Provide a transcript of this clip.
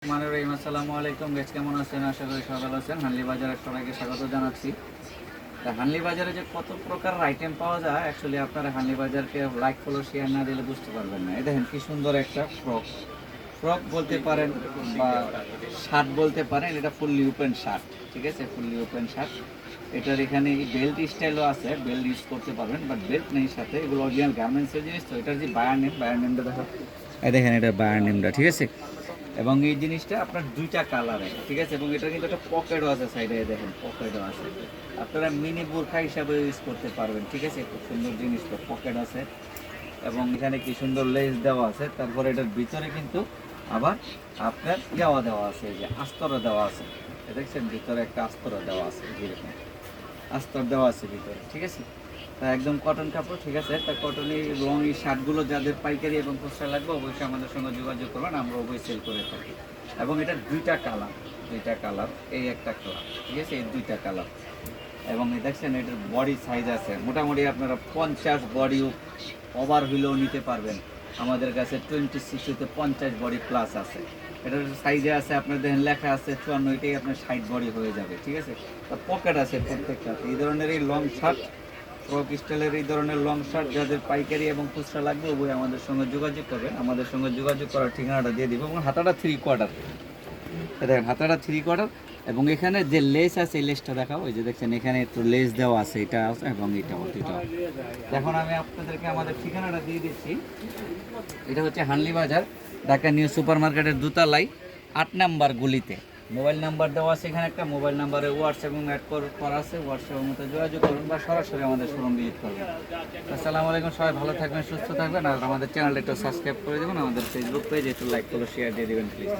আসসালামু আলাইকুম গাইস, কেমন আছেন? আশা করি সবাই ভালো আছেন। হানলি বাজারে সবাইকে স্বাগত জানাচ্ছি। হানলি বাজারে যে কত প্রকার আইটেম পাওয়া যায়, অ্যাকচুয়ালি আপনারা হানলি বাজারকে লাইক ফলো শেয়ার না দিলে বুঝতে পারবেন না। এই দেখেন কি সুন্দর একটা ফ্রক ফ্রক বলতে পারেন বা শার্ট বলতে পারেন। এটা ফুললি ওপেন শার্ট, ঠিক আছে, ফুললি ওপেন শার্ট। এটার এখানে বেল্ট স্টাইলও আছে, বেল্ট ইউজ করতে পারবেন, বাট বেল্ট নেই সাথে। এগুলো অরিজিনাল গার্মেন্টসের জিনিস, তো এটার যে বায়ার নেমটা দেখো, এই দেখেন এটা বায়ার নেমটা, ঠিক আছে। এবং এই জিনিসটা আপনার দুইটা কালারে, ঠিক আছে, এবং এটা কিন্তু একটা পকেটও আছে সাইডে, দেখেন পকেটও আছে। আপনারা মিনি বোরখা হিসাবে ইউজ করতে পারবেন, ঠিক আছে। খুব সুন্দর জিনিস, তো পকেট আছে এবং এখানে কি সুন্দর লেস দেওয়া আছে। তারপরে এটার ভিতরে কিন্তু আবার আপনার দেওয়া আছে, এই যে আস্তর দেওয়া আছে, দেখছেন ভিতরে একটা আস্তর দেওয়া আছে, যেরকম আস্তর দেওয়া আছে ভিতরে, ঠিক আছে। তা একদম কটন কাপড়, ঠিক আছে। তা কটন এই লং এই শার্টগুলো যাদের পাইকারি এবং খুচরা লাগবে অবশ্যই আমাদের সঙ্গে যোগাযোগ করবেন, আমরা অবশ্যই সেল করে থাকি। এবং এটার দুইটা কালার, এই একটা কালার, ঠিক আছে, এই দুইটা কালার। এবং এই দেখছেন এটার বডি সাইজ আছে মোটামুটি আপনারা 50 বডি ওভার হইলেও নিতে পারবেন। আমাদের কাছে 26 হতে 50 বডি প্লাস আছে। এটার সাইজে আছে আপনার দেখেন লেখা আছে 54, এটাই আপনার 60 বডি হয়ে যাবে, ঠিক আছে। তো পকেট আছে প্রত্যেকটা। এই ধরনের এই লং শার্ট, ফ্রক স্টাইলের এই ধরনের লং শার্ট যাদের পাইকারি এবং খুচরা লাগবে ওই আমাদের সঙ্গে যোগাযোগ করবেন। আমাদের সঙ্গে যোগাযোগ করার ঠিকানাটা দিয়ে দিব। এবং হাতাটা 3/4, দেখেন হাতাটা 3/4। এবং এখানে যে লেস আছে এই লেসটা দেখাও, ওই যে দেখছেন এখানে একটু লেস দেওয়া আছে, এটা আছে এবং এটাও দুটো। এখন আমি আপনাদেরকে আমাদের ঠিকানাটা দিয়ে দিচ্ছি। এটা হচ্ছে হানলি বাজার, ঢাকা নিউ সুপার মার্কেটের দোতলায় 8 নাম্বার গলিতে। মোবাইল নাম্বার দেওয়া আছে এখানে একটা, মোবাইল নাম্বারে হোয়াটসঅ্যাপ এবং অ্যাড করা আছে। হোয়াটসঅ্যাপের মধ্যে যোগাযোগ করুন বা সরাসরি আমাদের শোরুম ভিজিট করবেন। আসসালামু আলাইকুম, সবাই ভালো থাকবেন, সুস্থ থাকবেন। আর আমাদের চ্যানেলটা একটু সাবস্ক্রাইব করে দেবেন, আমাদের ফেসবুক পেজ একটু লাইক ফলো শেয়ার দিয়ে দেবেন প্লিজ।